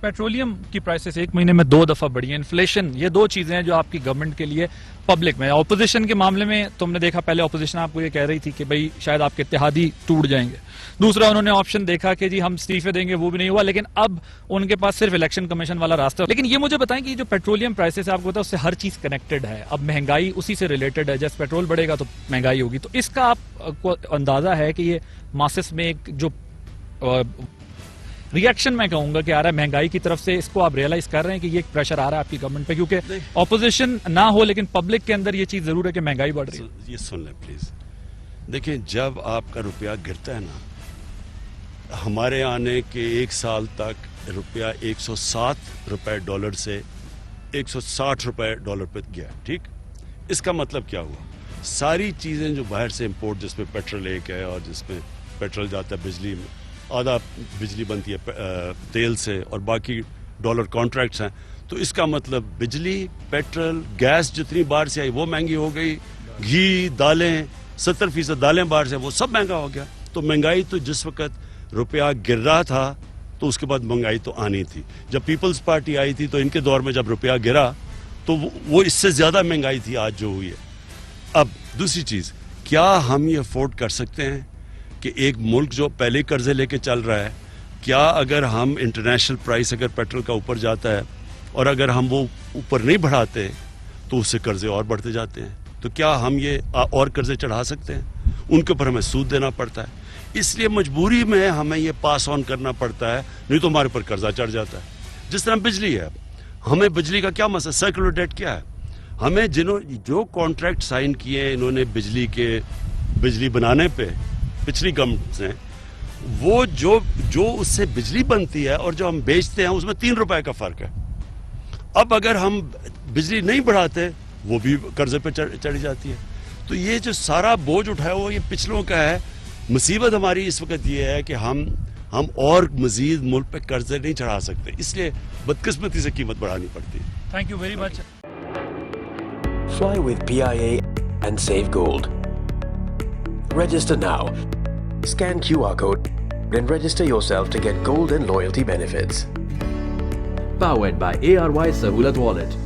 Petroleum की prices एक महीने में 2 दफा बढ़ी है, इन्फ्लेशन, ये 2 चीजें हैं जो आपकी गवर्नमेंट के लिए पब्लिक में। ऑपोजिशन के मामले में तुमने देखा, पहले ऑपोजिशन आपको ये कह रही थी कि भाई शायद आपके इत्तेहादी टूट जाएंगे। दूसरा उन्होंने ऑप्शन देखा कि जी हम इस्तीफे देंगे, वो भी नहीं हुआ। लेकिन अब उनके पास सिर्फ इलेक्शन कमीशन वाला रास्ता। लेकिन ये मुझे बताएं कि जो पेट्रोलियम प्राइसेस आपको पता है उससे हर चीज कनेक्टेड है, अब महंगाई उसी से रिलेटेड है। जैसे पेट्रोल बढ़ेगा तो महंगाई होगी, तो इसका आपको अंदाजा है कि ये मासेस में एक जो रिएक्शन मैं कहूंगा कि आ रहा है महंगाई की तरफ से, इसको आप रियलाइज कर रहे हैं कि ये एक प्रेशर आ रहा है आपकी गवर्नमेंट पे? क्योंकि ऑपोजिशन ना हो लेकिन पब्लिक के अंदर ये चीज जरूर है कि महंगाई बढ़ रही है। ये सुन लें प्लीज। देखिए, जब आपका रुपया गिरता है ना, हमारे आने के 1 साल तक रुपया 107 रुपए डॉलर से 160 रुपए डॉलर पे गया, ठीक? इसका मतलब क्या हुआ? सारी चीजें जो बाहर से इंपोर्ट, जिसमें पेट्रोल एक है और जिसमें पेट्रोल जाता है बिजली में, आधा बिजली बनती है तेल से और बाकी डॉलर कॉन्ट्रैक्ट्स हैं, तो इसका मतलब बिजली, पेट्रोल, गैस जितनी बाहर से आई वो महंगी हो गई, घी, दालें, 70% दालें बाहर से, वो सब महंगा हो गया। तो महंगाई तो जिस वक्त रुपया गिर रहा था तो उसके बाद महंगाई तो आनी थी। जब पीपल्स पार्टी आई थी तो इनके दौर में जब रुपया गिरा तो वो इससे ज्यादा महंगाई थी आज जो हुई है। अब दूसरी चीज, क्या हम ये अफोर्ड कर सकते हैं कि एक मुल्क जो पहले कर्जे लेके चल रहा है, क्या अगर हम इंटरनेशनल प्राइस अगर पेट्रोल का ऊपर जाता है और अगर हम वो ऊपर नहीं बढ़ाते तो उससे कर्जे और बढ़ते जाते हैं, तो क्या हम ये और कर्जे चढ़ा सकते हैं? उनके ऊपर हमें सूद देना पड़ता है, इसलिए मजबूरी में हमें ये पास ऑन करना पड़ता है, नहीं तो हमारे ऊपर कर्जा चढ़ जाता है। जिस तरह बिजली है, हमें बिजली का क्या मसला, सर्कुलर डेट क्या है? हमें जो कॉन्ट्रैक्ट साइन किए हैं इन्होंने बिजली बनाने पे पिछली गवर्नमेंट ने, वो जो उससे बिजली बनती है और जो हम बेचते हैं उसमें 3 रुपए का फर्क है। अब अगर हम बिजली नहीं बढ़ाते वो भी कर्जे पे चढ़ी जाती है। तो ये जो सारा बोझ उठाया हुआ ये पिछलों का है। मुसीबत हमारी इस वक्त ये है कि हम और मजीद मुल्क पे कर्जे नहीं चढ़ा सकते, इसलिए बदकिस्मती से कीमत बढ़ानी पड़ती है। Thank you very much. Fly with PIA and save gold. Register now. Scan QR code and register yourself to get gold and loyalty benefits. Powered by ARY Sahulat Wallet.